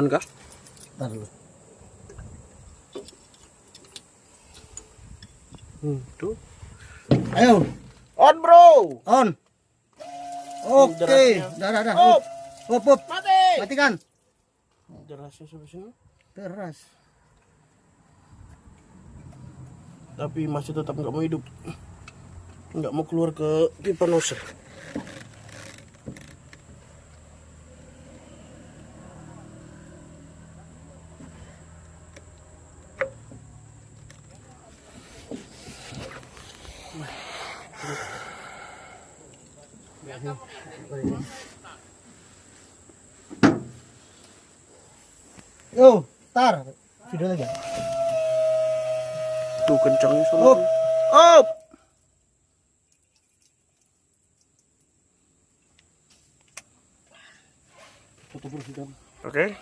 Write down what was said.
On kah? Ntar dulu. Tuh. Ayo, On bro. on. Oke, dah. Up. Up. Mati. Matikan. Derasnya sampai sini. Deras. Tapi masih tetap nggak mau hidup. Nggak mau keluar ke pipa nozzle. Yo, tar. Video lagi. Tuh kencangnya sono. Up. Up. Oke.